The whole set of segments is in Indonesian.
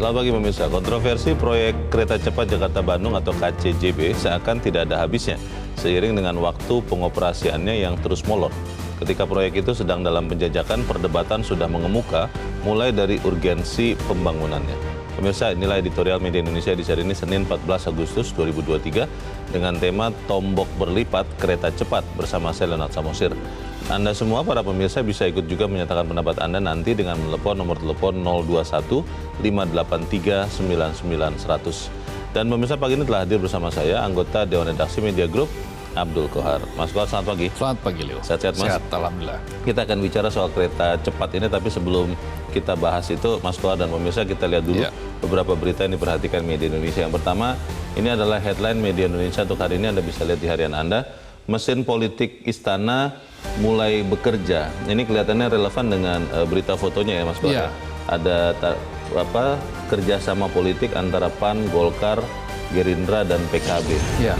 Selamat pagi pemirsa. Kontroversi proyek kereta cepat Jakarta-Bandung atau KCJB seakan tidak ada habisnya seiring dengan waktu pengoperasiannya yang terus molor. Ketika proyek itu sedang dalam penjajakan, perdebatan sudah mengemuka mulai dari urgensi pembangunannya. Pemirsa, inilah editorial Media Indonesia di hari ini Senin 14 Agustus 2023 dengan tema Tombok Berlipat Kereta Cepat bersama saya Leonard Samosir. Anda semua para pemirsa bisa ikut juga menyatakan pendapat Anda nanti dengan menelepon nomor telepon 021 583 99 100. Dan pemirsa, pagi ini telah hadir bersama saya anggota Dewan Redaksi Media Group Abdul Kohar. Mas Kohar, selamat pagi. Selamat pagi, Leo. Sehat-sehat, Mas? Sehat, alhamdulillah. Kita akan bicara soal kereta cepat ini, tapi sebelum kita bahas itu, Mas Kohar dan pemirsa, kita lihat dulu beberapa berita yang diperhatikan Media Indonesia. Yang pertama, ini adalah headline Media Indonesia untuk hari ini. Anda bisa lihat di harian Anda. Mesin politik istana mulai bekerja. Ini kelihatannya relevan dengan berita fotonya ya, Mas Kohar. Ada kerjasama politik antara PAN, Golkar, Gerindra, dan PKB.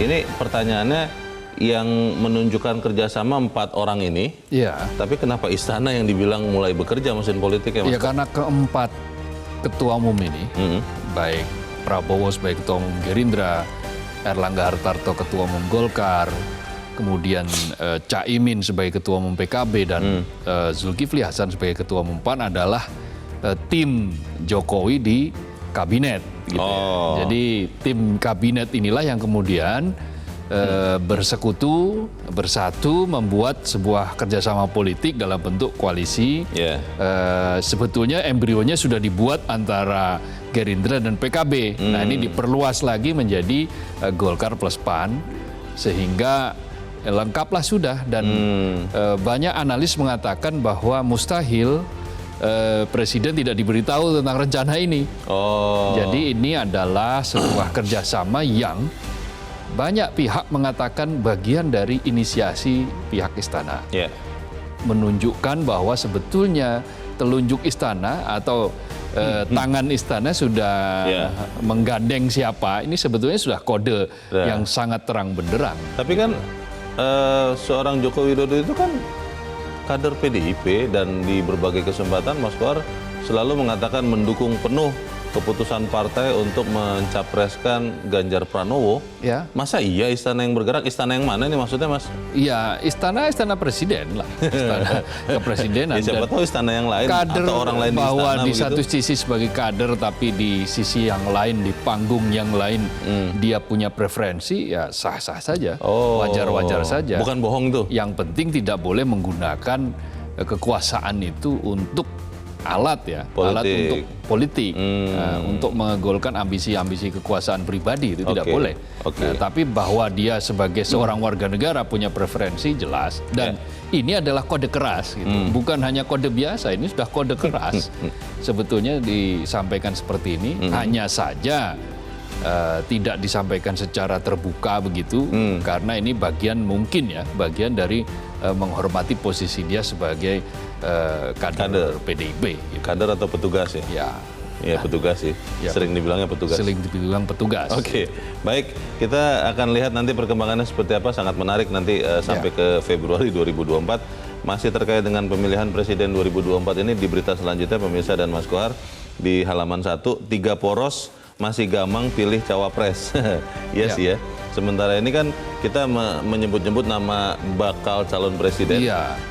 Ini pertanyaannya, yang menunjukkan kerjasama 4 orang ini, tapi kenapa istana yang dibilang mulai bekerja mesin politiknya? Ya karena keempat ketua umum ini, baik Prabowo sebagai ketua umum Gerindra, Erlangga Hartarto ketua umum Golkar, kemudian Caimin sebagai ketua umum PKB, dan Zulkifli Hasan sebagai ketua umum PAN adalah tim Jokowi di kabinet. Gitu ya. Jadi tim kabinet inilah yang kemudian bersekutu, bersatu, membuat sebuah kerjasama politik dalam bentuk koalisi. Sebetulnya embrionya sudah dibuat antara Gerindra dan PKB. Nah, ini diperluas lagi menjadi Golkar plus PAN, sehingga lengkaplah sudah. Dan banyak analis mengatakan bahwa mustahil Presiden tidak diberitahu tentang rencana ini. Jadi ini adalah sebuah kerjasama yang banyak pihak mengatakan bagian dari inisiasi pihak istana. Menunjukkan bahwa sebetulnya telunjuk istana atau tangan istana sudah menggandeng siapa, ini sebetulnya sudah kode yang sangat terang benderang. Tapi kan seorang Joko Widodo itu kan kader PDIP, dan di berbagai kesempatan Mas Kohar selalu mengatakan mendukung penuh keputusan partai untuk mencapreskan Ganjar Pranowo. Masa iya istana yang bergerak? Istana yang mana nih maksudnya, Mas? Iya, istana presiden lah, istana kepresidenan. Siapa tahu istana yang lain kader, atau orang lain di istana. Bahwa di begitu? Satu sisi sebagai kader, tapi di sisi yang lain, di panggung yang lain, dia punya preferensi, ya sah-sah saja, wajar-wajar saja. Bukan bohong tuh. Yang penting tidak boleh menggunakan kekuasaan itu untuk alat alat untuk politik, untuk menggolkan ambisi-ambisi kekuasaan pribadi, itu tidak boleh. Tapi bahwa dia sebagai seorang warga negara punya preferensi jelas, dan ini adalah kode keras, gitu. Bukan hanya kode biasa, ini sudah kode keras. Sebetulnya disampaikan seperti ini, hanya saja tidak disampaikan secara terbuka begitu, karena ini bagian dari menghormati posisi dia sebagai kader PDIP. Gitu. Kader atau petugas ya? Ya, petugas sih. Sering dibilangnya petugas. Sering dibilang petugas. Baik. Kita akan lihat nanti perkembangannya seperti apa. Sangat menarik nanti sampai ke Februari 2024. Masih terkait dengan pemilihan Presiden 2024 ini, di berita selanjutnya pemirsa dan Mas Kohar, di halaman 1, 3 poros masih gamang pilih cawapres. Ya. Sementara ini kan kita menyebut-nyebut nama bakal calon presiden.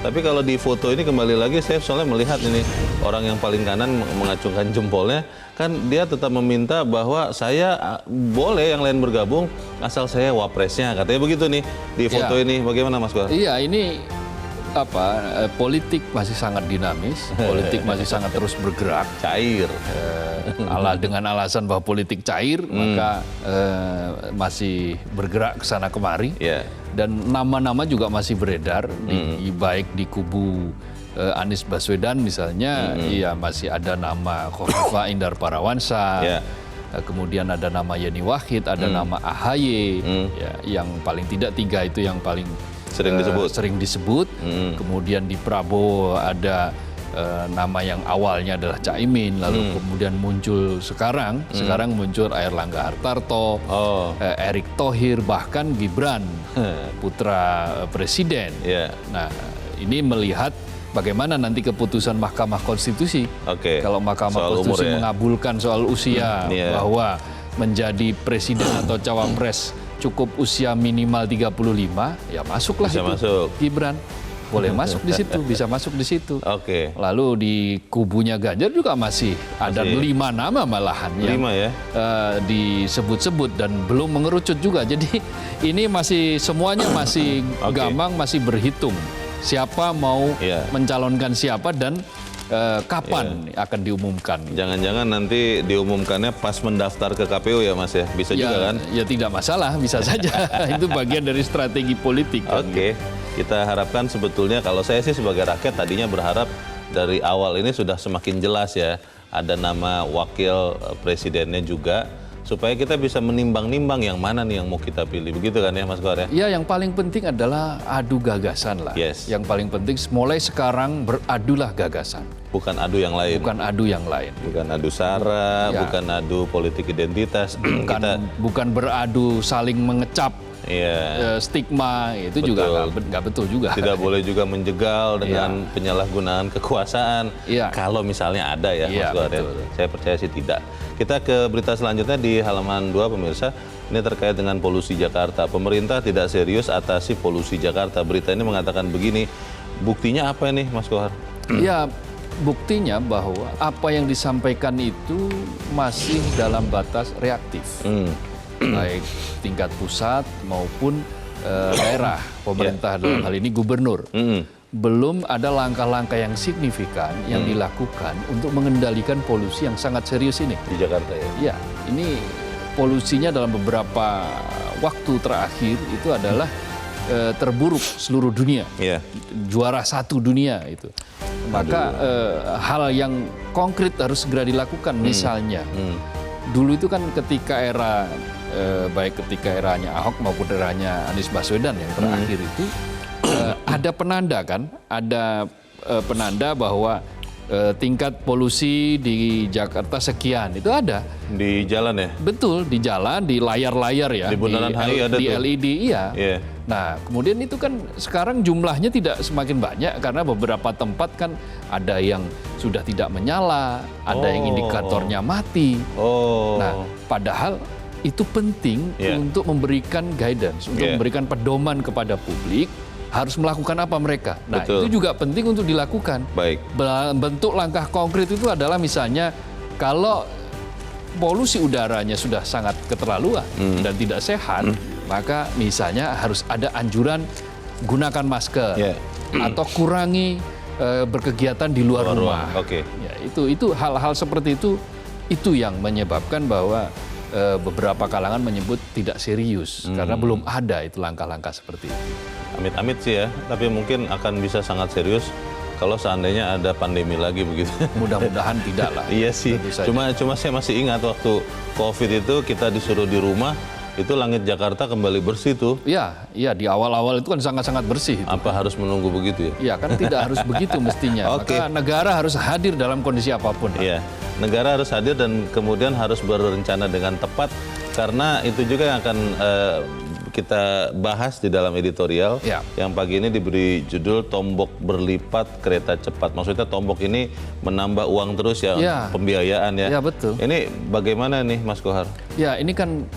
Tapi kalau di foto ini kembali lagi, saya soalnya melihat ini orang yang paling kanan mengacungkan jempolnya, kan dia tetap meminta bahwa saya boleh yang lain bergabung asal saya wapresnya, katanya begitu nih di foto ini. Bagaimana, Mas Kohar? Iya, ini politik masih sangat dinamis, politik masih sangat terus bergerak, cair. Dengan alasan bahwa politik cair, maka masih bergerak ke sana kemari, dan nama-nama juga masih beredar, baik di kubu Anies Baswedan misalnya, masih ada nama Khofifah Indar Parawansa. Kemudian ada nama Yeni Wahid, ada nama AHY, yang paling tidak 3 itu yang paling sering disebut. Kemudian di Prabowo ada nama yang awalnya adalah Caimin, lalu kemudian muncul sekarang muncul Erlangga Hartarto, Erick Thohir, bahkan Gibran, putra presiden. Nah, ini melihat bagaimana nanti keputusan Mahkamah Konstitusi. Kalau Mahkamah soal Konstitusi umur, ya? mengabulkan soal usia, bahwa menjadi presiden atau cawapres cukup usia minimal 35, ya masuklah bisa itu. Masuk. Gibran boleh masuk di situ, bisa masuk di situ. Lalu di kubunya Ganjar juga masih ada 5 nama malahan yang disebut-sebut dan belum mengerucut juga. Jadi ini masih semuanya masih gamang, masih berhitung siapa mau mencalonkan siapa dan kapan akan diumumkan. Jangan-jangan nanti diumumkannya pas mendaftar ke KPU ya Mas ya? Bisa juga kan? Ya tidak masalah, bisa saja. Itu bagian dari strategi politik. Kita harapkan sebetulnya, kalau saya sih sebagai rakyat tadinya berharap dari awal ini sudah semakin jelas ya. Ada nama wakil presidennya juga, supaya kita bisa menimbang-nimbang yang mana nih yang mau kita pilih. Begitu kan ya Mas Kohar ya? Ya, yang paling penting adalah adu gagasan lah. Yang paling penting mulai sekarang beradulah gagasan. Bukan adu yang lain. Bukan adu yang lain. Bukan adu sara, bukan adu politik identitas. Bukan beradu saling mengecap. Stigma itu juga nggak betul juga. Tidak boleh juga menjegal dengan penyalahgunaan kekuasaan. Kalau misalnya ada ya, Mas Kohar ya. Saya percaya sih tidak. Kita ke berita selanjutnya di halaman 2 pemirsa. Ini terkait dengan polusi Jakarta. Pemerintah tidak serius atasi polusi Jakarta. Berita ini mengatakan begini. Buktinya apa ini, Mas Kohar? Ya, buktinya bahwa apa yang disampaikan itu masih dalam batas reaktif. Baik tingkat pusat maupun daerah, pemerintah dalam hal ini gubernur. Belum ada langkah-langkah yang signifikan yang dilakukan untuk mengendalikan polusi yang sangat serius ini. Di Jakarta ya? Ya, ini polusinya dalam beberapa waktu terakhir itu adalah terburuk seluruh dunia. Juara 1 dunia itu. Maka hal yang konkret harus segera dilakukan. Misalnya, dulu itu kan ketika baik ketika eranya Ahok maupun eranya Anies Baswedan yang terakhir itu ada penanda kan, ada penanda bahwa tingkat polusi di Jakarta sekian, itu ada di jalan ya? Betul, di jalan, di layar-layar ya, di Bundaran HI ada di tuh. LED Nah, kemudian itu kan sekarang jumlahnya tidak semakin banyak karena beberapa tempat kan ada yang sudah tidak menyala, ada yang indikatornya mati. Nah, padahal itu penting untuk memberikan guidance, untuk memberikan pedoman kepada publik harus melakukan apa mereka. Nah, itu juga penting untuk dilakukan. Bentuk langkah konkret itu adalah misalnya kalau polusi udaranya sudah sangat keterlaluan dan tidak sehat, maka misalnya harus ada anjuran gunakan masker atau kurangi berkegiatan di luar rumah. Ya, itu hal-hal seperti itu yang menyebabkan bahwa beberapa kalangan menyebut tidak serius karena belum ada itu langkah-langkah seperti itu. Amit-amit sih ya, tapi mungkin akan bisa sangat serius kalau seandainya ada pandemi lagi begitu. Mudah-mudahan tidak lah. Iya sih. Cuma saya masih ingat waktu COVID itu kita disuruh di rumah, itu langit Jakarta kembali bersih tuh. Iya, di awal-awal itu kan sangat-sangat bersih. Apa harus menunggu begitu ya? Iya, kan tidak harus begitu mestinya. Maka negara harus hadir dalam kondisi apapun. Iya, negara harus hadir dan kemudian harus berencana dengan tepat, karena itu juga yang akan kita bahas di dalam editorial yang pagi ini diberi judul Tombok Berlipat Kereta Cepat. Maksudnya tombok ini menambah uang terus ya, pembiayaan ya. Iya, betul. Ini bagaimana nih Mas Kohar? Ya, ini kan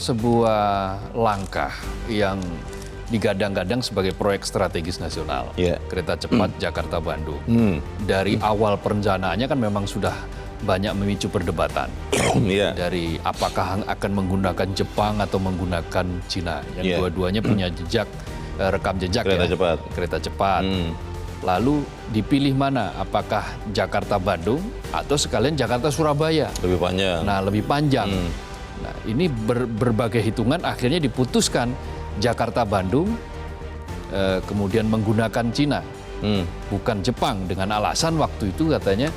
sebuah langkah yang digadang-gadang sebagai proyek strategis nasional. Kereta cepat Jakarta-Bandung. Dari awal perencanaannya kan memang sudah banyak memicu perdebatan. Dari apakah akan menggunakan Jepang atau menggunakan Cina. Yang dua-duanya punya jejak, rekam jejak kereta cepat. Lalu dipilih mana? Apakah Jakarta-Bandung atau sekalian Jakarta-Surabaya? Lebih panjang. Nah, lebih panjang. Nah, ini berbagai hitungan akhirnya diputuskan Jakarta-Bandung kemudian menggunakan Cina. Bukan Jepang, dengan alasan waktu itu katanya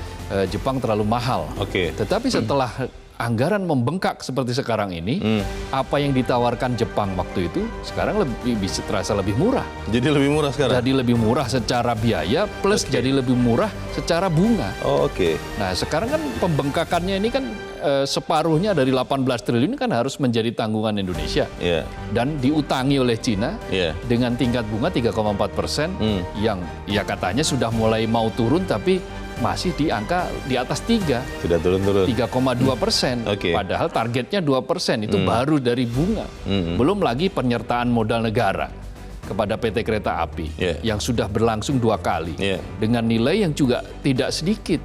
Jepang terlalu mahal. Tetapi setelah anggaran membengkak seperti sekarang ini, apa yang ditawarkan Jepang waktu itu sekarang bisa terasa lebih murah. Jadi lebih murah sekarang? Jadi lebih murah secara biaya plus jadi lebih murah secara bunga. Nah, sekarang kan pembengkakannya ini kan separuhnya dari 18 triliun kan harus menjadi tanggungan Indonesia. Dan diutangi oleh Cina dengan tingkat bunga 3,4% yang ya katanya sudah mulai mau turun tapi masih di angka di atas 3. Tidak turun-turun. 3,2%. Padahal targetnya 2%. Itu baru dari bunga. Belum lagi penyertaan modal negara kepada PT Kereta Api yang sudah berlangsung 2 kali. Dengan nilai yang juga tidak sedikit.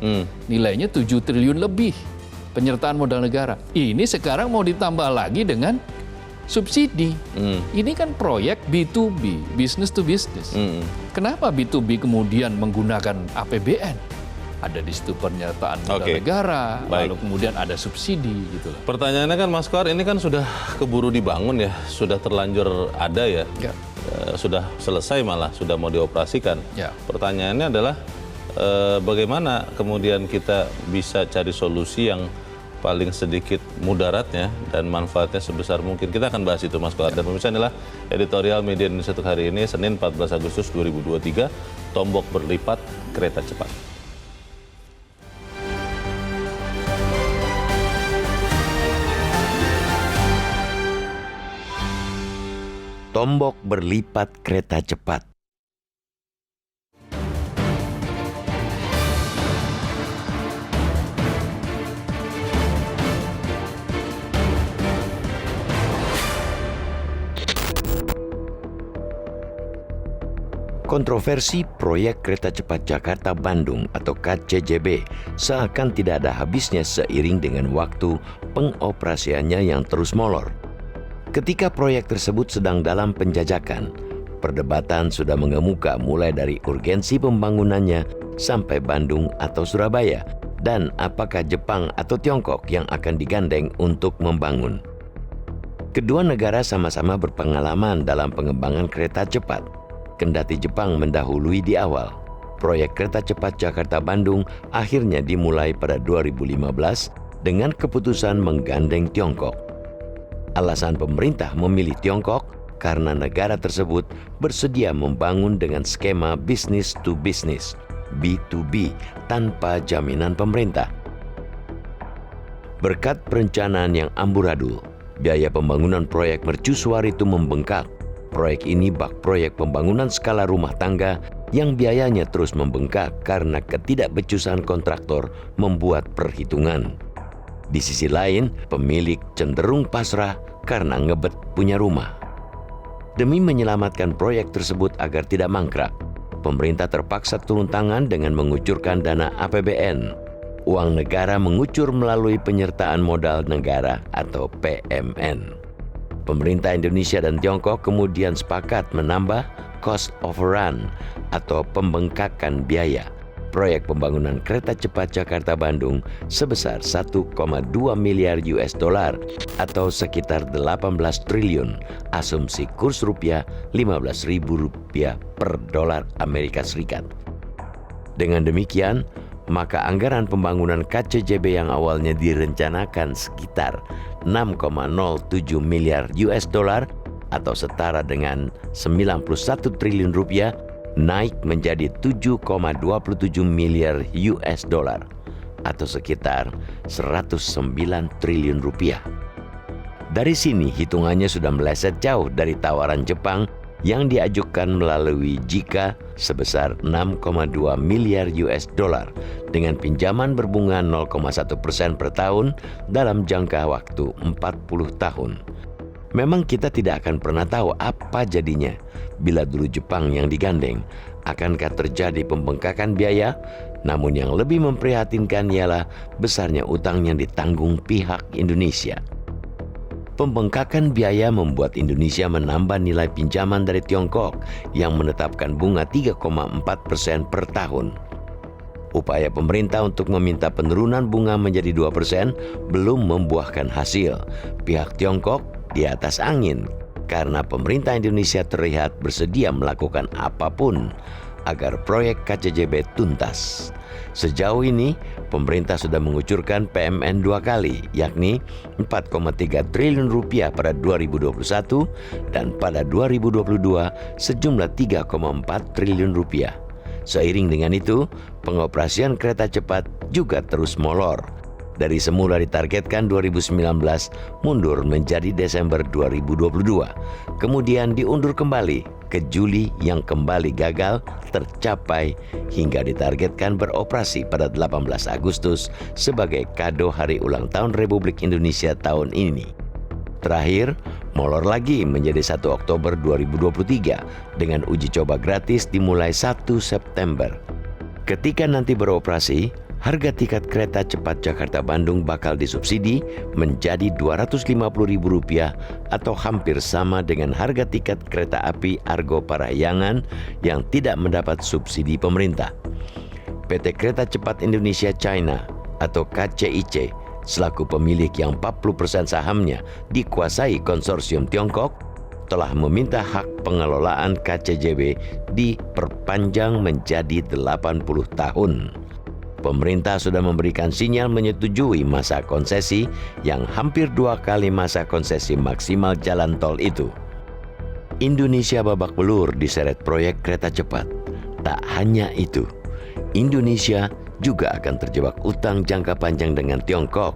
Nilainya 7 triliun lebih penyertaan modal negara. Ini sekarang mau ditambah lagi dengan subsidi. Ini kan proyek B2B, business to business. Kenapa B2B kemudian menggunakan APBN? Ada di situ pernyataan modal negara, lalu kemudian ada subsidi gitu. Pertanyaannya kan Mas Kohar, ini kan sudah keburu dibangun ya, sudah terlanjur ada ya, sudah selesai malah, sudah mau dioperasikan. Pertanyaannya adalah bagaimana kemudian kita bisa cari solusi yang paling sedikit mudaratnya dan manfaatnya sebesar mungkin. Kita akan bahas itu Mas Kohar. Dan pemirsa, inilah editorial Media Indonesia untuk hari ini, Senin 14 Agustus 2023, tombok berlipat kereta cepat. Tombok berlipat kereta cepat. Kontroversi proyek kereta cepat Jakarta-Bandung atau KCJB seakan tidak ada habisnya seiring dengan waktu pengoperasiannya yang terus molor. Ketika proyek tersebut sedang dalam penjajakan, perdebatan sudah mengemuka mulai dari urgensi pembangunannya sampai Bandung atau Surabaya, dan apakah Jepang atau Tiongkok yang akan digandeng untuk membangun. Kedua negara sama-sama berpengalaman dalam pengembangan kereta cepat. Kendati Jepang mendahului di awal, proyek kereta cepat Jakarta-Bandung akhirnya dimulai pada 2015 dengan keputusan menggandeng Tiongkok. Alasan pemerintah memilih Tiongkok karena negara tersebut bersedia membangun dengan skema business to business, B2B, tanpa jaminan pemerintah. Berkat perencanaan yang amburadul, biaya pembangunan proyek mercusuar itu membengkak. Proyek ini bak proyek pembangunan skala rumah tangga yang biayanya terus membengkak karena ketidakbecusan kontraktor membuat perhitungan. Di sisi lain, pemilik cenderung pasrah karena ngebet punya rumah. Demi menyelamatkan proyek tersebut agar tidak mangkrak, pemerintah terpaksa turun tangan dengan mengucurkan dana APBN. Uang negara mengucur melalui penyertaan modal negara atau PMN. Pemerintah Indonesia dan Tiongkok kemudian sepakat menambah cost overrun atau pembengkakan biaya proyek pembangunan kereta cepat Jakarta-Bandung sebesar 1,2 miliar US dollar atau sekitar 18 triliun, asumsi kurs rupiah 15.000 rupiah per dolar Amerika Serikat. Dengan demikian, maka anggaran pembangunan KCJB yang awalnya direncanakan sekitar 6,07 miliar US dollar atau setara dengan 91 triliun rupiah naik menjadi 7,27 miliar US dollar atau sekitar 109 triliun rupiah. Dari sini hitungannya sudah meleset jauh dari tawaran Jepang yang diajukan melalui JICA sebesar 6,2 miliar US dollar dengan pinjaman berbunga 0,1% per tahun dalam jangka waktu 40 tahun. Memang kita tidak akan pernah tahu apa jadinya bila dulu Jepang yang digandeng. Akankah terjadi pembengkakan biaya? Namun yang lebih memprihatinkan ialah besarnya utang yang ditanggung pihak Indonesia. Pembengkakan biaya membuat Indonesia menambah nilai pinjaman dari Tiongkok yang menetapkan bunga 3,4% per tahun. Upaya pemerintah untuk meminta penurunan bunga menjadi 2% belum membuahkan hasil. Pihak Tiongkok di atas angin karena pemerintah Indonesia terlihat bersedia melakukan apapun agar proyek KCJB tuntas. Sejauh ini, pemerintah sudah mengucurkan PMN 2 kali, yakni 4,3 triliun rupiah pada 2021 dan pada 2022 sejumlah 3,4 triliun rupiah. Seiring dengan itu, pengoperasian kereta cepat juga terus molor. Dari semula ditargetkan 2019 mundur menjadi Desember 2022. Kemudian diundur kembali ke Juli yang kembali gagal tercapai hingga ditargetkan beroperasi pada 18 Agustus sebagai kado hari ulang tahun Republik Indonesia tahun ini. Terakhir, molor lagi menjadi 1 Oktober 2023 dengan uji coba gratis dimulai 1 September. Ketika nanti beroperasi, harga tiket kereta cepat Jakarta-Bandung bakal disubsidi menjadi Rp250.000 atau hampir sama dengan harga tiket kereta api Argo Parahyangan yang tidak mendapat subsidi pemerintah. PT Kereta Cepat Indonesia China atau KCIC selaku pemilik yang 40% sahamnya dikuasai konsorsium Tiongkok telah meminta hak pengelolaan KCJB diperpanjang menjadi 80 tahun. Pemerintah sudah memberikan sinyal menyetujui masa konsesi yang hampir 2 kali masa konsesi maksimal jalan tol itu. Indonesia babak belur diseret proyek kereta cepat. Tak hanya itu, Indonesia juga akan terjebak utang jangka panjang dengan Tiongkok.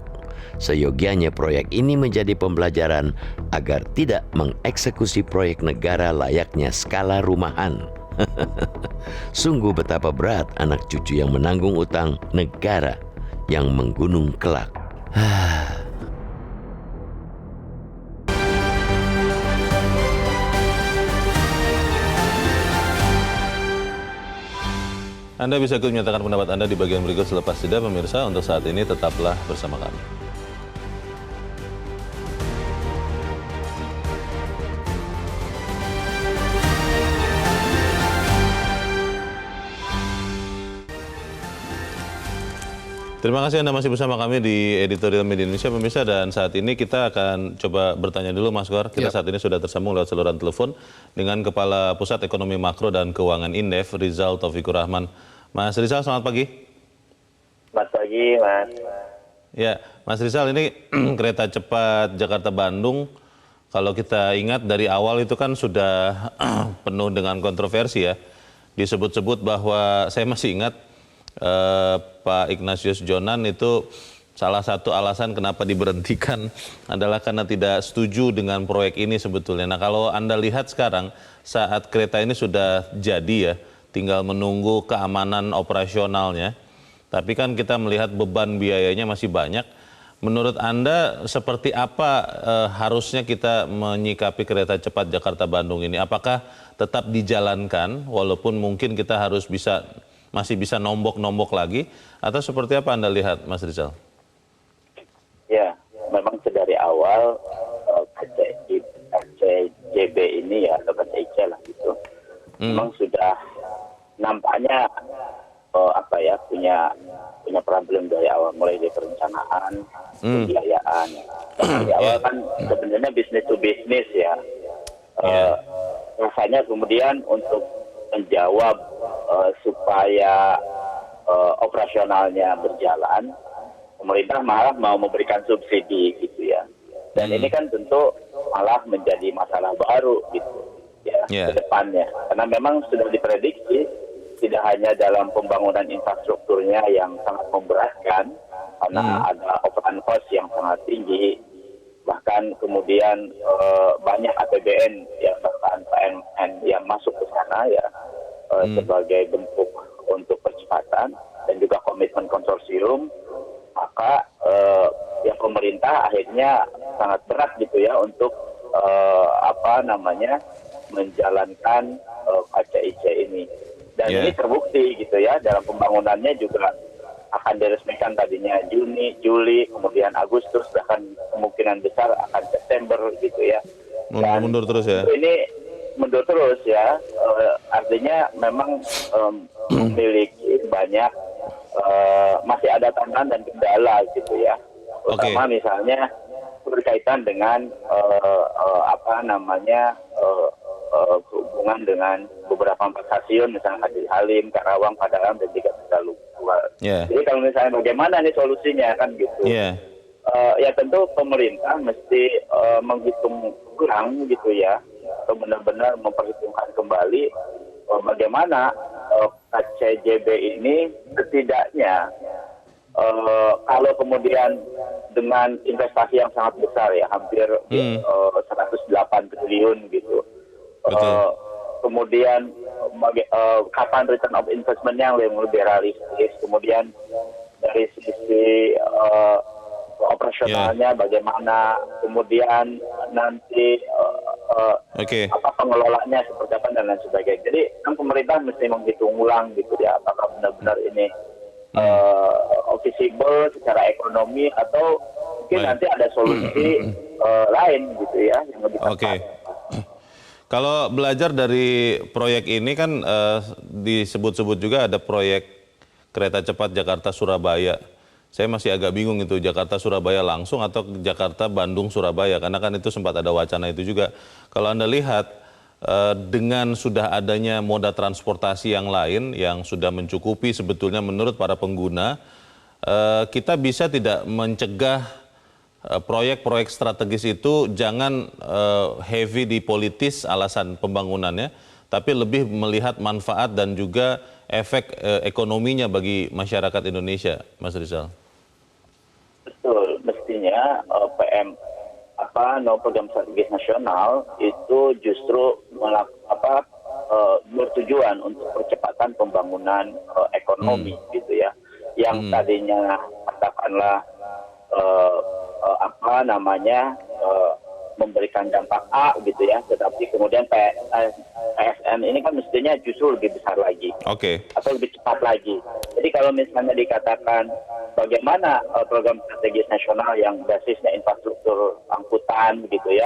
Seyogianya proyek ini menjadi pembelajaran agar tidak mengeksekusi proyek negara layaknya skala rumahan. Sungguh betapa berat anak cucu yang menanggung utang negara yang menggunung kelak. Anda bisa ikut menyatakan pendapat Anda di bagian berikut selepas jeda, pemirsa. Untuk saat ini tetaplah bersama kami. Terima kasih Anda masih bersama kami di Editorial Media Indonesia, pemirsa. Dan saat ini kita akan coba bertanya dulu, Mas Kor. Kita saat ini sudah tersambung lewat saluran telepon dengan Kepala Pusat Ekonomi Makro dan Keuangan Indef, Rizal Taufikur Rahman. Mas Rizal, selamat pagi. Selamat pagi, Mas. Ya, Mas Rizal, ini kereta cepat Jakarta-Bandung, kalau kita ingat dari awal itu kan sudah penuh dengan kontroversi ya. Disebut-sebut bahwa, saya masih ingat, Pak Ignatius Jonan itu salah satu alasan kenapa diberhentikan adalah karena tidak setuju dengan proyek ini sebetulnya. Nah, kalau Anda lihat sekarang saat kereta ini sudah jadi ya, tinggal menunggu keamanan operasionalnya, tapi kan kita melihat beban biayanya masih banyak. Menurut Anda seperti apa harusnya kita menyikapi kereta cepat Jakarta-Bandung ini? Apakah tetap dijalankan walaupun mungkin kita harus masih bisa nombok-nombok lagi, atau seperti apa Anda lihat, Mas Rizal? Ya, memang dari awal KCJB ini ya, atau KCIC lah gitu, memang sudah nampaknya punya problem dari awal, mulai dari perencanaan, pembiayaan. Dari awal kan sebenarnya bisnis to bisnis ya. Rasanya kemudian untuk menjawab supaya operasionalnya berjalan, pemerintah malah mau memberikan subsidi gitu ya. Dan ini kan tentu malah menjadi masalah baru gitu ya ke depannya. Karena memang sudah diprediksi tidak hanya dalam pembangunan infrastrukturnya yang sangat memberatkan karena ada overrun cost yang sangat tinggi, bahkan kemudian banyak APBN yang bahkan PMN yang masuk ke sana ya. Sebagai bentuk untuk percepatan dan juga komitmen konsorsium, maka ya pemerintah akhirnya sangat berat gitu ya untuk menjalankan KCIC ini. Dan ini terbukti gitu ya, dalam pembangunannya juga akan diresmikan tadinya Juni, Juli, kemudian Agustus, bahkan kemungkinan besar akan September gitu ya. Dan mundur terus ya? Ini mundur terus ya, artinya memang memiliki banyak, masih ada tantangan dan kendala gitu ya. Utama misalnya berkaitan dengan hubungan dengan beberapa stasiun, misalnya Haji Halim, Karawang, Padalarang, dan juga Tegaluar. Jadi kalau misalnya bagaimana nih solusinya kan gitu. Ya tentu pemerintah mesti menghitung ulang gitu ya, atau benar-benar memperhitungkan kembali bagaimana KCJB ini setidaknya Kalau kemudian dengan investasi yang sangat besar ya, hampir 108 triliun gitu. Betul. Kemudian kapan return of investment-nya yang lebih realistis, kemudian dari sisi operasionalnya bagaimana, kemudian nanti apa pengelolanya seperti apa dan lain sebagainya. Jadi kan pemerintah mesti menghitung ulang gitu ya, apakah benar-benar ini feasible secara ekonomi atau mungkin nanti ada solusi lain gitu ya yang lebih tepat. Kalau belajar dari proyek ini kan disebut-sebut juga ada proyek kereta cepat Jakarta-Surabaya. Saya masih agak bingung itu Jakarta-Surabaya langsung atau Jakarta-Bandung-Surabaya, karena kan itu sempat ada wacana itu juga. Kalau Anda lihat dengan sudah adanya moda transportasi yang lain yang sudah mencukupi sebetulnya menurut para pengguna, kita bisa tidak mencegah proyek-proyek strategis itu jangan heavy di politis alasan pembangunannya, tapi lebih melihat manfaat dan juga efek ekonominya bagi masyarakat Indonesia, Mas Rizal. Betul, mestinya program strategis nasional itu justru bertujuan untuk percepatan pembangunan ekonomi gitu ya, yang tadinya katakanlah memberikan dampak A gitu ya, tetapi kemudian PSN ini kan mestinya justru lebih besar lagi, atau lebih cepat lagi. Jadi kalau misalnya dikatakan bagaimana program strategis nasional yang basisnya infrastruktur angkutan gitu ya,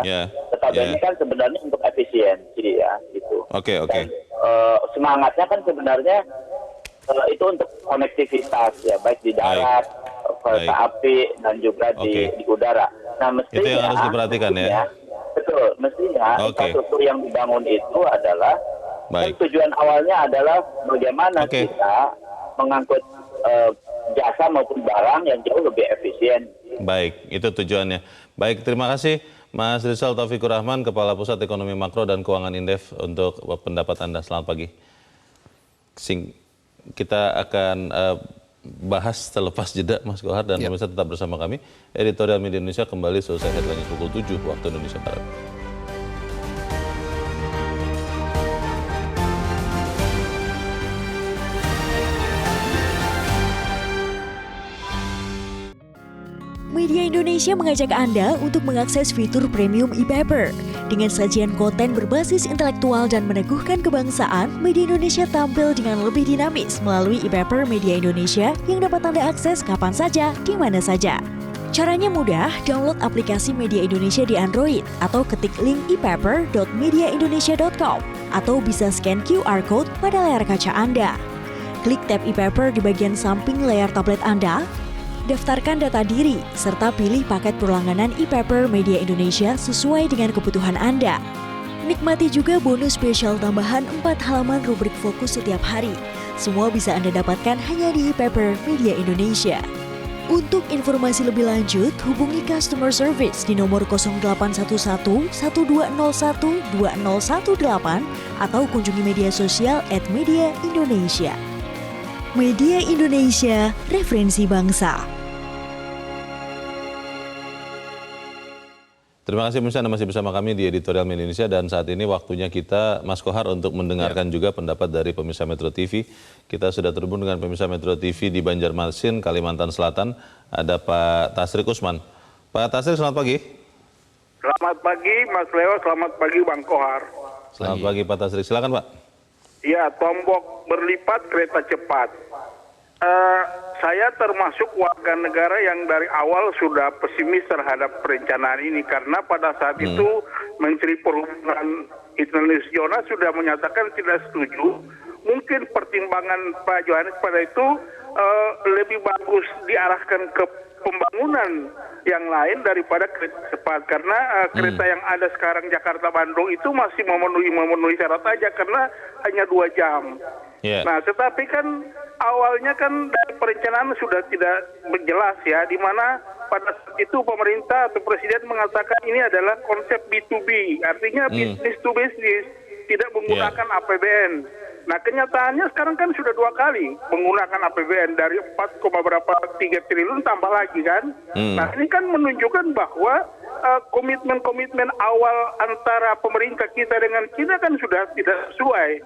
tetapi ini kan sebenarnya untuk efisiensi ya gitu. Dan semangatnya kan sebenarnya itu untuk konektivitas ya, baik di darat, kereta api dan juga di udara. Nah, mestinya itu yang harus diperhatikan ya. Betul, mestinya infrastruktur yang dibangun itu adalah tujuan awalnya adalah bagaimana kita mengangkut jasa maupun barang yang jauh lebih efisien. Baik, itu tujuannya. Baik, terima kasih Mas Rizal Taufikur Rahman, Kepala Pusat Ekonomi Makro dan Keuangan Indef untuk pendapat Anda. Selamat pagi. Kita akan bahas terlepas jeda, Mas Kohar, dan pemirsa tetap bersama kami. Editorial Media Indonesia kembali selesai headline pukul 7 waktu Indonesia Barat. Media Indonesia mengajak Anda untuk mengakses fitur premium e-paper. Dengan sajian konten berbasis intelektual dan meneguhkan kebangsaan, Media Indonesia tampil dengan lebih dinamis melalui e-paper Media Indonesia yang dapat Anda akses kapan saja, di mana saja. Caranya mudah, download aplikasi Media Indonesia di Android atau ketik link e-paper.mediaindonesia.com atau bisa scan QR code pada layar kaca Anda. Klik tab e-paper di bagian samping layar tablet Anda, daftarkan data diri, serta pilih paket perlangganan e-paper Media Indonesia sesuai dengan kebutuhan Anda. Nikmati juga bonus spesial tambahan 4 halaman rubrik fokus setiap hari. Semua bisa Anda dapatkan hanya di e-paper Media Indonesia. Untuk informasi lebih lanjut, hubungi customer service di nomor 0811 1201 2018 atau kunjungi media sosial @Media Indonesia. Media Indonesia, referensi bangsa. Terima kasih pemirsa, Anda masih bersama kami di Editorial Media Indonesia, dan saat ini waktunya kita, Mas Kohar, untuk mendengarkan juga pendapat dari pemirsa Metro TV. Kita sudah terhubung dengan pemirsa Metro TV di Banjarmasin, Kalimantan Selatan. Ada Pak Tasrik Usman. Pak Tasrik, selamat pagi. Selamat pagi Mas Leo, selamat pagi Bang Kohar. Selamat pagi Pak Tasrik, silakan Pak. Ya, tombok berlipat kereta cepat. Saya termasuk warga negara yang dari awal sudah pesimis terhadap perencanaan ini, karena pada saat itu Menteri Perhubungan Internasional sudah menyatakan tidak setuju. Mungkin pertimbangan Pak Johannes pada itu lebih bagus diarahkan ke pembangunan yang lain daripada kereta cepat, karena kereta yang ada sekarang Jakarta-Bandung itu masih memenuhi syarat aja, karena hanya 2 jam. Nah, tetapi kan awalnya kan dari perencanaan sudah tidak jelas ya, di mana pada saat itu pemerintah atau presiden mengatakan ini adalah konsep B2B, artinya business to business, tidak menggunakan APBN. Nah kenyataannya sekarang kan sudah 2 kali menggunakan APBN dari 4, berapa 3 triliun tambah lagi kan. Nah ini kan menunjukkan bahwa komitmen-komitmen awal antara pemerintah kita dengan China kan sudah tidak sesuai.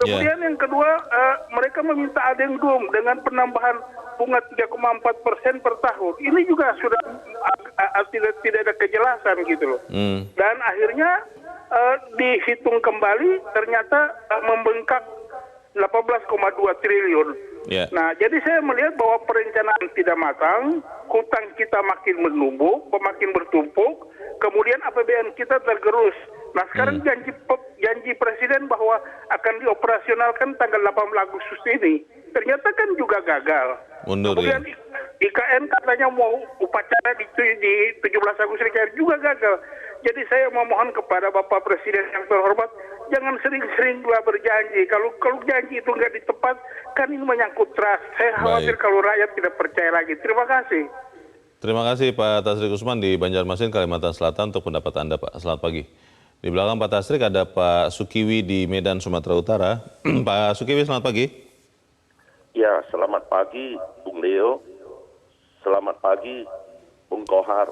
Kemudian yang kedua, mereka meminta adendum dengan penambahan bunga 3,4% per tahun. Ini juga sudah tidak ada kejelasan gitu loh. Dan akhirnya dihitung kembali ternyata membengkak 18,2 triliun. Nah, jadi saya melihat bahwa perencanaan tidak matang, hutang kita makin menumpuk, makin bertumpuk, kemudian APBN kita tergerus. Nah, sekarang janji presiden bahwa akan dioperasionalkan tanggal 18 Agustus ini, ternyata kan juga gagal. Kemudian IKN katanya mau upacara di 17 Agustus juga gagal. Jadi saya memohon kepada Bapak Presiden yang terhormat, jangan sering-sering berjanji. Kalau janji itu nggak ditepat, kan ini menyangkut trust. Saya khawatir kalau rakyat tidak percaya lagi. Terima kasih. Terima kasih Pak Tasrik Usman di Banjarmasin, Kalimantan Selatan untuk pendapat Anda, Pak. Selamat pagi. Di belakang Pak Tasrik ada Pak Sukiwi di Medan, Sumatera Utara. Pak Sukiwi, selamat pagi. Ya, selamat pagi Bung Leo. Selamat pagi Bung Kohar.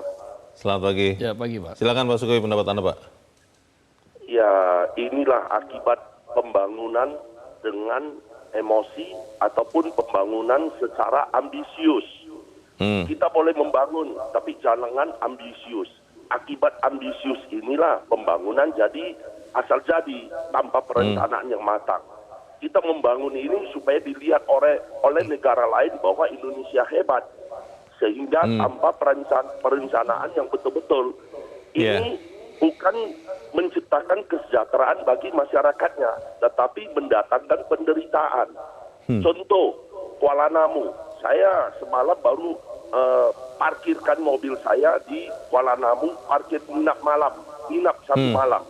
Selamat pagi. Ya, pagi Pak. Silakan Pak Sukiwi, pendapat Anda, Pak. Ya, inilah akibat pembangunan dengan emosi ataupun pembangunan secara ambisius. Kita boleh membangun, tapi jangan ambisius. Akibat ambisius inilah pembangunan jadi asal jadi tanpa perencanaan yang matang. Kita membangun ini supaya dilihat oleh negara lain bahwa Indonesia hebat. Sehingga tanpa perencanaan yang betul-betul. Ini bukan menciptakan kesejahteraan bagi masyarakatnya, tetapi mendatangkan penderitaan. Contoh, Kuala Namu. Saya semalam baru parkirkan mobil saya di Kuala Namu, parkir nginap satu malam.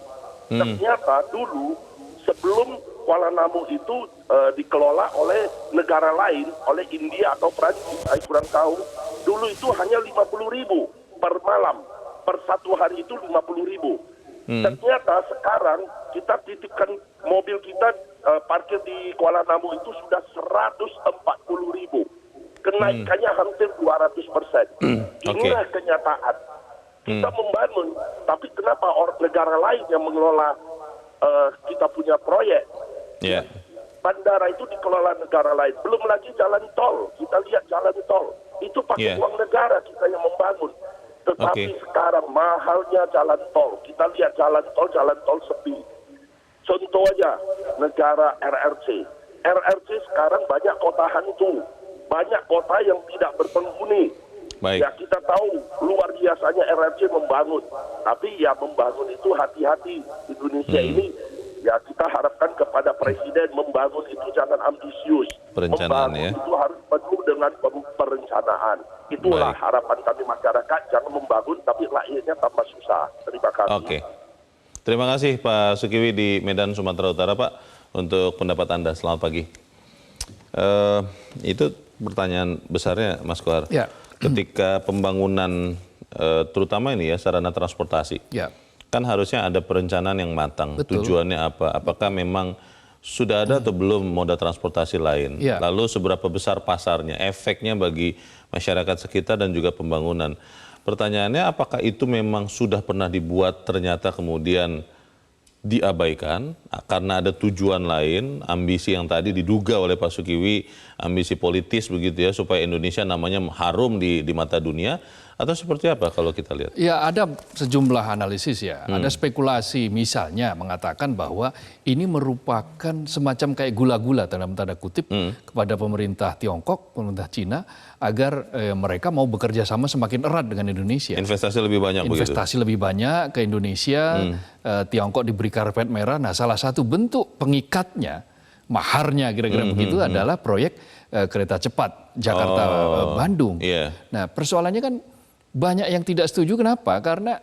Ternyata dulu sebelum Kuala Namu itu dikelola oleh negara lain, oleh India atau Prancis, saya kurang tahu. Dulu itu hanya 50.000 per malam, per satu hari itu 50.000. Ternyata sekarang kita titipkan mobil kita parkir di Kuala Namu itu sudah 140.000. Kenaikannya hampir 200%. Inilah kenyataan. Kita membangun, tapi kenapa negara lain yang mengelola kita punya proyek? Bandara itu dikelola negara lain. Belum lagi jalan tol. Kita lihat jalan tol. Itu pakai uang negara kita yang membangun. Tetapi sekarang mahalnya jalan tol. Kita lihat jalan tol sepi. Contoh aja, negara RRC. RRC sekarang banyak kota hantu. Banyak kota yang tidak berpenghuni. Ya kita tahu luar biasanya RRC membangun. Tapi ya membangun itu hati-hati. Indonesia ini ya kita harapkan kepada Presiden membangun itu jangan ambisius. Perencanaan membangun itu harus penuh dengan perencanaan. Itulah harapan kami masyarakat, jangan membangun tapi rakyatnya tambah susah. Terima kasih. Terima kasih Pak Sukiwi di Medan, Sumatera Utara, Pak, untuk pendapat Anda. Selamat pagi. Itu pertanyaan besarnya, Mas Kohar. Ketika pembangunan, terutama ini ya, sarana transportasi. Kan harusnya ada perencanaan yang matang. Tujuannya apa? Apakah memang sudah ada atau belum moda transportasi lain? Lalu seberapa besar pasarnya, efeknya bagi masyarakat sekitar dan juga pembangunan. Pertanyaannya, apakah itu memang sudah pernah dibuat ternyata kemudian diabaikan karena ada tujuan lain, ambisi yang tadi diduga oleh Pak Sukiwi, ambisi politis begitu ya, supaya Indonesia namanya harum di mata dunia, atau seperti apa kalau kita lihat? Ya, ada sejumlah analisis ya. Ada spekulasi misalnya mengatakan bahwa ini merupakan semacam kayak gula-gula dalam tanda kutip kepada pemerintah Tiongkok, pemerintah Cina, agar mereka mau bekerja sama semakin erat dengan Indonesia. Investasi lebih banyak Investasi lebih banyak ke Indonesia, Tiongkok diberi karpet merah. Nah, salah satu bentuk pengikatnya, maharnya kira-kira begitu adalah proyek kereta cepat Jakarta-Bandung. Nah, persoalannya kan banyak yang tidak setuju. Kenapa? Karena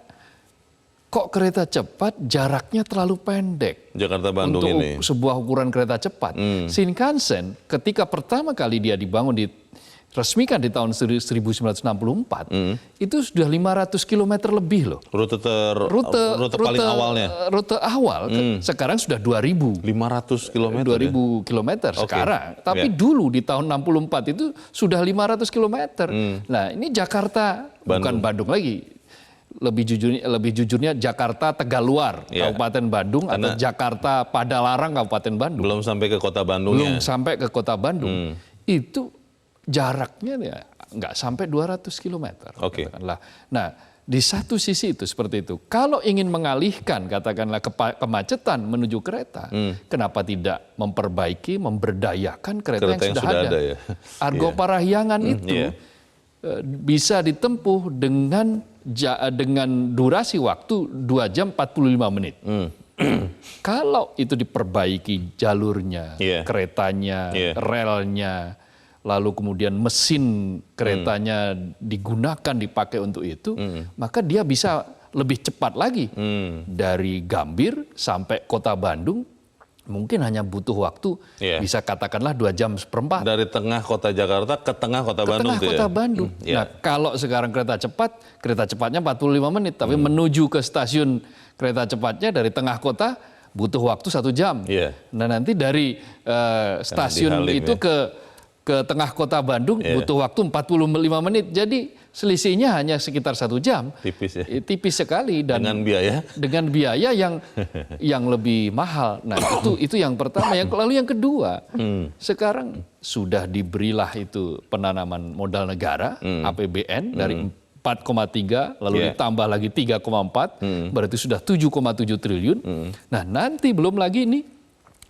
kok kereta cepat jaraknya terlalu pendek. Jakarta-Bandung ini. Untuk sebuah ukuran kereta cepat. Shinkansen ketika pertama kali dia dibangun di diresmikan di tahun 1964, itu sudah 500 km lebih loh. Rute paling awalnya? Rute awal, sekarang sudah 2.000. 500 km 2.000 kilometer sekarang. Tapi dulu di tahun 64 itu sudah 500 km. Nah ini Jakarta, bukan Bandung lagi. Lebih jujurnya Jakarta Tegaluar, Kabupaten Bandung, atau Jakarta Padalarang, Kabupaten Bandung. Belum sampai ke kota Bandung. Belum sampai ke kota Bandung. Itu jaraknya ya nggak sampai 200 km. Katakanlah. Nah, di satu sisi itu seperti itu. Kalau ingin mengalihkan katakanlah kemacetan menuju kereta, kenapa tidak memperbaiki, memberdayakan kereta yang sudah ada? Ya. Argo Parahyangan itu bisa ditempuh dengan durasi waktu 2 jam 45 menit. Kalau itu diperbaiki jalurnya, keretanya, relnya, lalu kemudian mesin keretanya digunakan, dipakai untuk itu, maka dia bisa lebih cepat lagi. Dari Gambir sampai kota Bandung, mungkin hanya butuh waktu bisa katakanlah 2 jam seperempat. Dari tengah kota Jakarta ke tengah kota Bandung. Ke tengah kota Bandung. Nah kalau sekarang kereta cepatnya 45 menit, tapi menuju ke stasiun kereta cepatnya dari tengah kota butuh waktu 1 jam. Nah nanti dari stasiun itu ke tengah kota Bandung butuh waktu 45 menit. Jadi selisihnya hanya sekitar 1 jam. Tipis ya. Tipis sekali dan dengan biaya yang lebih mahal. Nah, itu yang pertama. Lalu yang kedua, sekarang sudah diberilah itu penanaman modal negara, APBN dari 4,3 lalu ditambah lagi 3,4, berarti sudah 7,7 triliun. Nah, nanti belum lagi ini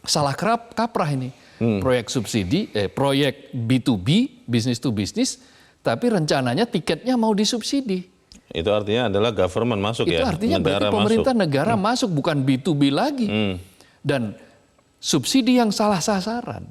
salah kaprah ini. Proyek subsidi, proyek B2B, business to business, tapi rencananya tiketnya mau disubsidi. Itu artinya adalah government masuk ya? Itu artinya berarti pemerintah negara masuk, bukan B2B lagi. Dan subsidi yang salah sasaran.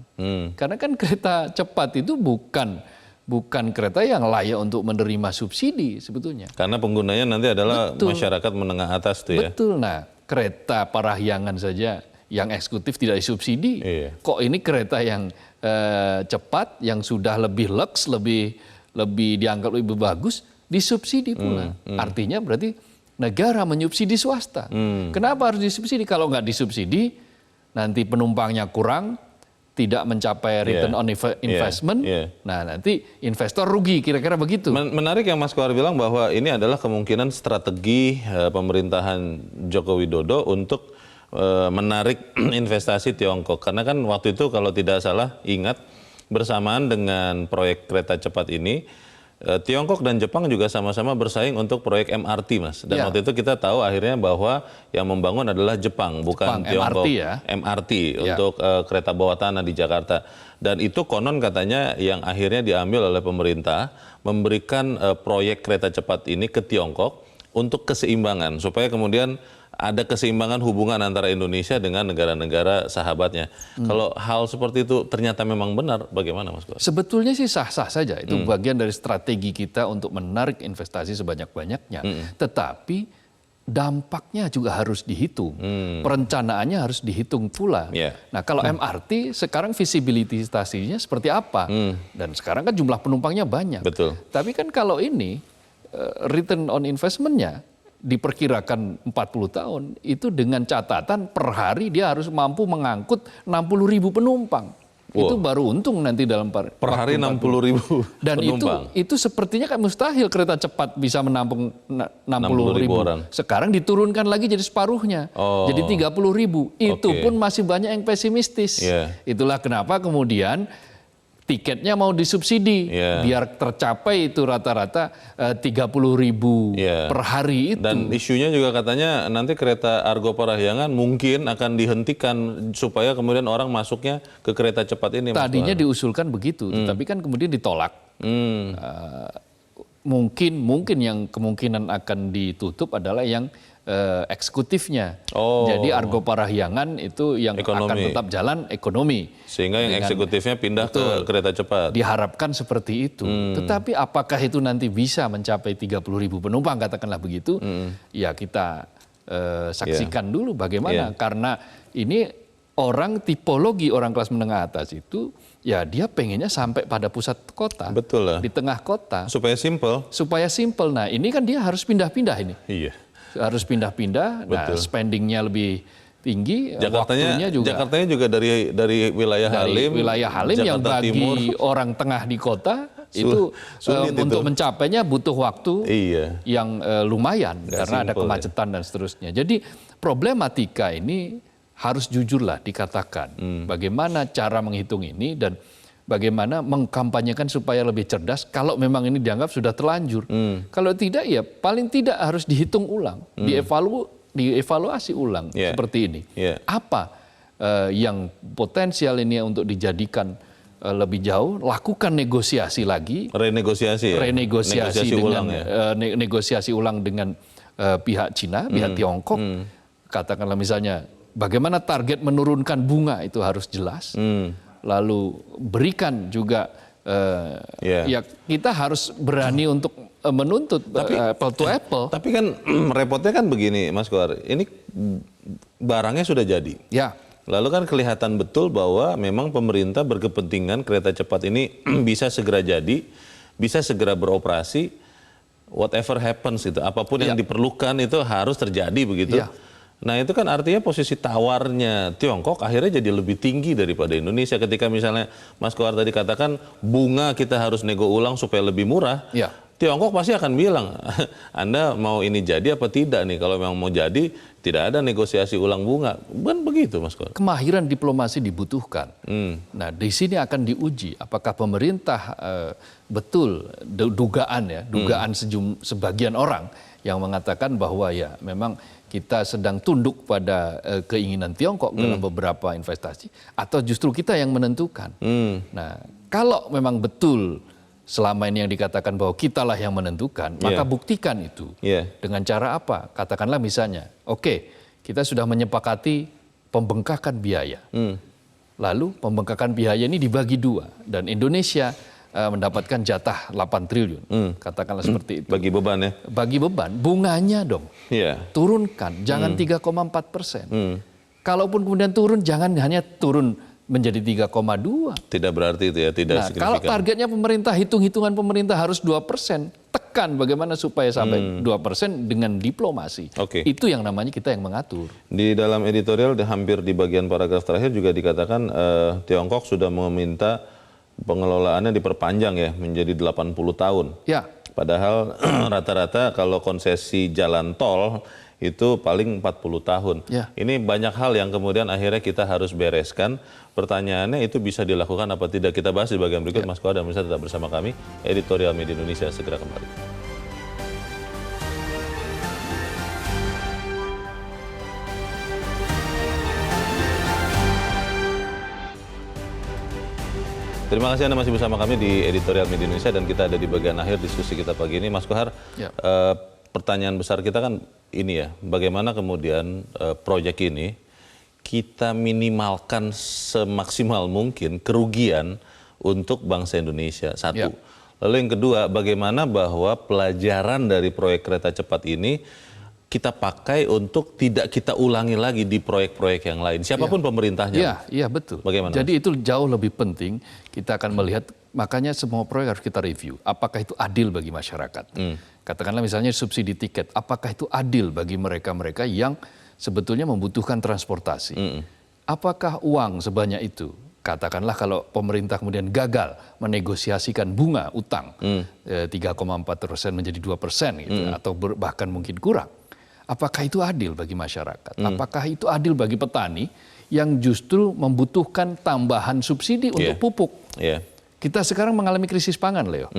Karena kan kereta cepat itu bukan kereta yang layak untuk menerima subsidi sebetulnya. Karena penggunanya nanti adalah masyarakat menengah atas tuh ya? Betul, nah kereta Parahyangan saja yang eksekutif tidak disubsidi. Kok ini kereta yang cepat, yang sudah lebih lux, lebih dianggap lebih bagus, disubsidi pula. Artinya berarti negara menyubsidi swasta. Kenapa harus disubsidi? Kalau nggak disubsidi, nanti penumpangnya kurang, tidak mencapai return on investment. Nah nanti investor rugi, kira-kira begitu. Menarik yang Mas Kohar bilang bahwa ini adalah kemungkinan strategi pemerintahan Joko Widodo untuk menarik investasi Tiongkok. Karena kan waktu itu kalau tidak salah ingat, bersamaan dengan proyek kereta cepat ini, Tiongkok dan Jepang juga sama-sama bersaing untuk proyek MRT, Mas. Dan waktu itu kita tahu akhirnya bahwa yang membangun adalah Jepang, bukan Tiongkok. MRT untuk kereta bawah tanah di Jakarta. Dan itu konon katanya yang akhirnya diambil oleh pemerintah, memberikan proyek kereta cepat ini ke Tiongkok untuk keseimbangan, supaya kemudian ada keseimbangan hubungan antara Indonesia dengan negara-negara sahabatnya. Kalau hal seperti itu ternyata memang benar, bagaimana Mas Kohar? Sebetulnya sih sah-sah saja. Itu bagian dari strategi kita untuk menarik investasi sebanyak-banyaknya. Tetapi dampaknya juga harus dihitung. Perencanaannya harus dihitung pula. Nah kalau MRT sekarang visibilitasnya seperti apa? Dan sekarang kan jumlah penumpangnya banyak. Betul. Tapi kan kalau ini return on investment-nya diperkirakan 40 tahun, itu dengan catatan per hari dia harus mampu mengangkut 60.000 penumpang. Itu baru untung nanti dalam per hari 60.000 dan penumpang. itu sepertinya kan mustahil kereta cepat bisa menampung 60.000 orang. Sekarang diturunkan lagi jadi separuhnya, jadi 30.000. Itu pun masih banyak yang pesimistis. Itulah kenapa kemudian tiketnya mau disubsidi biar tercapai itu rata-rata 30.000 per hari itu. Dan isunya juga katanya nanti kereta Argo Parahyangan mungkin akan dihentikan supaya kemudian orang masuknya ke kereta cepat ini. Tadinya diusulkan begitu, tapi kan kemudian ditolak. Mungkin yang kemungkinan akan ditutup adalah yang eksekutifnya. Jadi Argo Parahyangan itu yang akan tetap jalan ekonomi. Sehingga yang eksekutifnya pindah ke kereta cepat. Diharapkan seperti itu. Tetapi apakah itu nanti bisa mencapai 30.000 penumpang, katakanlah begitu, ya kita saksikan dulu bagaimana. Karena ini orang tipologi orang kelas menengah atas itu ya dia pengennya sampai pada pusat kota. Betul lah. Di tengah kota. Supaya simple. Supaya simple. Nah ini kan dia harus pindah-pindah ini. Iya. Harus pindah-pindah, nah spendingnya lebih tinggi, waktunya juga. Jakartanya juga dari wilayah Halim. Wilayah Halim yang bagi Timur, orang tengah di kota itu untuk mencapainya butuh waktu yang lumayan karena ada kemacetan dan seterusnya. Jadi problematika ini harus jujurlah dikatakan bagaimana cara menghitung ini dan bagaimana mengkampanyekan supaya lebih cerdas kalau memang ini dianggap sudah terlanjur. Kalau tidak ya paling tidak harus dihitung ulang, dievaluasi ulang seperti ini. Apa yang potensial ini untuk dijadikan lebih jauh, lakukan negosiasi lagi. Renegosiasi dengan, negosiasi ulang dengan pihak Cina, pihak Tiongkok. Katakanlah misalnya bagaimana target menurunkan bunga itu harus jelas. Lalu berikan juga ya kita harus berani untuk menuntut apple to apple. Tapi kan repotnya kan begini Mas Kohar, ini barangnya sudah jadi. Ya. Lalu kan kelihatan betul bahwa memang pemerintah berkepentingan kereta cepat ini bisa segera jadi, bisa segera beroperasi, whatever happens itu, apapun yang diperlukan itu harus terjadi begitu. Ya. Nah itu kan artinya posisi tawarnya Tiongkok akhirnya jadi lebih tinggi daripada Indonesia ketika misalnya Mas Kohar tadi katakan bunga kita harus nego ulang supaya lebih murah. Ya. Tiongkok pasti akan bilang, Anda mau ini jadi apa tidak nih? Kalau memang mau jadi, tidak ada negosiasi ulang bunga. Bukan begitu Mas Kohar? Kemahiran diplomasi dibutuhkan. Nah di sini akan diuji apakah pemerintah betul dugaan sebagian orang yang mengatakan bahwa ya memang kita sedang tunduk pada keinginan Tiongkok dalam beberapa investasi, atau justru kita yang menentukan. Nah, kalau memang betul selama ini yang dikatakan bahwa kitalah yang menentukan, maka buktikan itu. Dengan cara apa? Katakanlah misalnya, oke, kita sudah menyepakati pembengkakan biaya. Lalu pembengkakan biaya ini dibagi dua, dan Indonesia mendapatkan jatah 8 triliun. Katakanlah seperti itu. Bagi beban ya? Bagi beban, bunganya dong. Turunkan, jangan 3,4%. Kalaupun kemudian turun, jangan hanya turun menjadi 3,2. Tidak berarti itu ya, tidak signifikan. Kalau targetnya pemerintah, hitung-hitungan pemerintah harus 2%. Tekan bagaimana supaya sampai 2% dengan diplomasi. Itu yang namanya kita yang mengatur. Di dalam editorial, hampir di bagian paragraf terakhir juga dikatakan Tiongkok sudah meminta pengelolaannya diperpanjang ya menjadi 80 tahun. Ya. Padahal rata-rata kalau konsesi jalan tol itu paling 40 tahun. Ya. Ini banyak hal yang kemudian akhirnya kita harus bereskan. Pertanyaannya itu bisa dilakukan apa tidak, kita bahas di bagian berikut. Mas Kohar dan Mirsa tetap bersama kami. Editorial Media Indonesia segera kembali. Terima kasih Anda masih bersama kami di Editorial Media Indonesia dan kita ada di bagian akhir diskusi kita pagi ini. Mas Kohar, pertanyaan besar kita kan ini ya, bagaimana kemudian proyek ini kita minimalkan semaksimal mungkin kerugian untuk bangsa Indonesia, satu. Lalu yang kedua, bagaimana bahwa pelajaran dari proyek kereta cepat ini kita pakai untuk tidak kita ulangi lagi di proyek-proyek yang lain, siapapun pemerintahnya. Iya betul. Bagaimana? Jadi itu jauh lebih penting, kita akan melihat, makanya semua proyek harus kita review, apakah itu adil bagi masyarakat. Katakanlah misalnya subsidi tiket, apakah itu adil bagi mereka-mereka yang sebetulnya membutuhkan transportasi. Apakah uang sebanyak itu, katakanlah kalau pemerintah kemudian gagal menegosiasikan bunga utang 3,4% menjadi 2% gitu, atau bahkan mungkin kurang. Apakah itu adil bagi masyarakat? Apakah itu adil bagi petani yang justru membutuhkan tambahan subsidi untuk pupuk? Kita sekarang mengalami krisis pangan, Leo.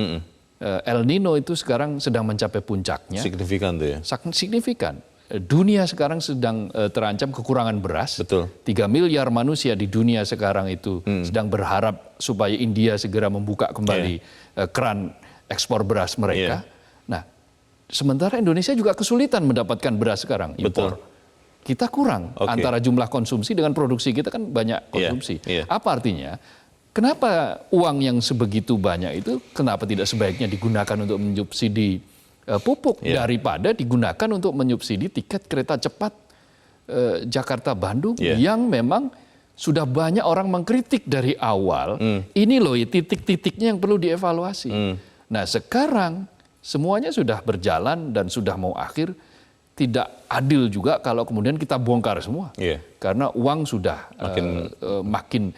El Nino itu sekarang sedang mencapai puncaknya. Signifikan tuh ya? Sangat signifikan. Dunia sekarang sedang terancam kekurangan beras. Betul. 3 miliar manusia di dunia sekarang itu sedang berharap supaya India segera membuka kembali keran ekspor beras mereka. Nah, sementara Indonesia juga kesulitan mendapatkan beras sekarang, impor. Kita kurang antara jumlah konsumsi dengan produksi kita kan banyak konsumsi. Apa artinya? Kenapa uang yang sebegitu banyak itu kenapa tidak sebaiknya digunakan untuk menyubsidi pupuk daripada digunakan untuk menyubsidi tiket kereta cepat Jakarta-Bandung yang memang sudah banyak orang mengkritik dari awal, ini loh titik-titiknya yang perlu dievaluasi. Nah sekarang semuanya sudah berjalan dan sudah mau akhir, tidak adil juga kalau kemudian kita bongkar semua. Karena uang sudah makin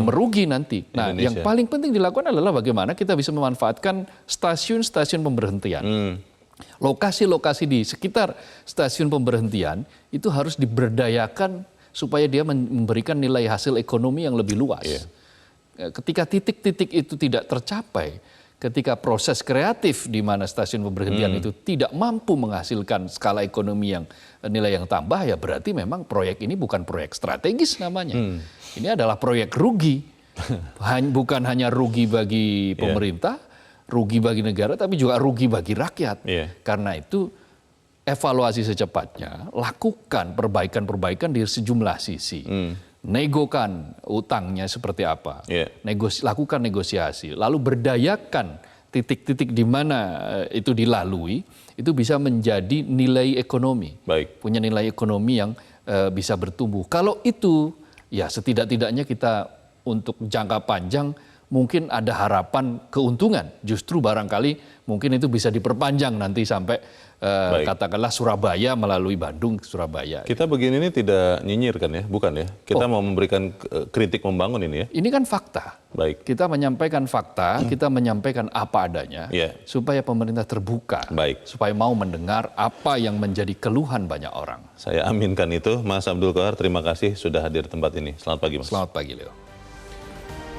merugi nanti. Nah yang paling penting dilakukan adalah bagaimana kita bisa memanfaatkan stasiun-stasiun pemberhentian. Lokasi-lokasi di sekitar stasiun pemberhentian itu harus diberdayakan supaya dia memberikan nilai hasil ekonomi yang lebih luas. Ketika titik-titik itu tidak tercapai, ketika proses kreatif di mana stasiun pemberhentian itu tidak mampu menghasilkan skala ekonomi yang nilai yang tambah, ya berarti memang proyek ini bukan proyek strategis namanya. Ini adalah proyek rugi. Bukan hanya rugi bagi pemerintah, rugi bagi negara, tapi juga rugi bagi rakyat. Karena itu evaluasi secepatnya, lakukan perbaikan-perbaikan di sejumlah sisi. Negokan utangnya seperti apa, lakukan negosiasi, lalu berdayakan titik-titik di mana itu dilalui, itu bisa menjadi nilai ekonomi, punya nilai ekonomi yang bisa bertumbuh. Kalau itu, ya setidak-tidaknya kita untuk jangka panjang mungkin ada harapan keuntungan. Justru barangkali mungkin itu bisa diperpanjang nanti sampai katakanlah Surabaya melalui Bandung ke Surabaya. Kita begini ini tidak nyinyir kan ya, bukan ya? Kita mau memberikan kritik membangun ini ya? Ini kan fakta. Kita menyampaikan fakta, kita menyampaikan apa adanya, supaya pemerintah terbuka, supaya mau mendengar apa yang menjadi keluhan banyak orang. Saya aminkan itu, Mas Abdul Qahar. Terima kasih sudah hadir di tempat ini. Selamat pagi, Mas. Selamat pagi, Leo.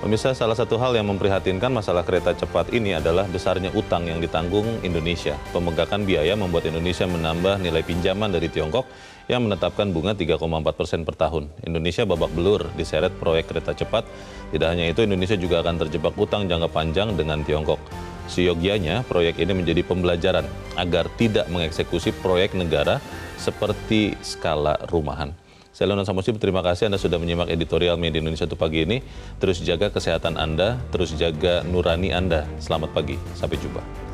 Pemirsa, salah satu hal yang memprihatinkan masalah kereta cepat ini adalah besarnya utang yang ditanggung Indonesia. Pembengkakan biaya membuat Indonesia menambah nilai pinjaman dari Tiongkok yang menetapkan bunga 3,4% per tahun. Indonesia babak belur diseret proyek kereta cepat. Tidak hanya itu, Indonesia juga akan terjebak utang jangka panjang dengan Tiongkok. Seyogianya, proyek ini menjadi pembelajaran agar tidak mengeksekusi proyek negara seperti skala rumahan. Saya Leonard Samosir, terima kasih Anda sudah menyimak editorial Media Indonesia untuk pagi ini. Terus jaga kesehatan Anda, terus jaga nurani Anda. Selamat pagi, sampai jumpa.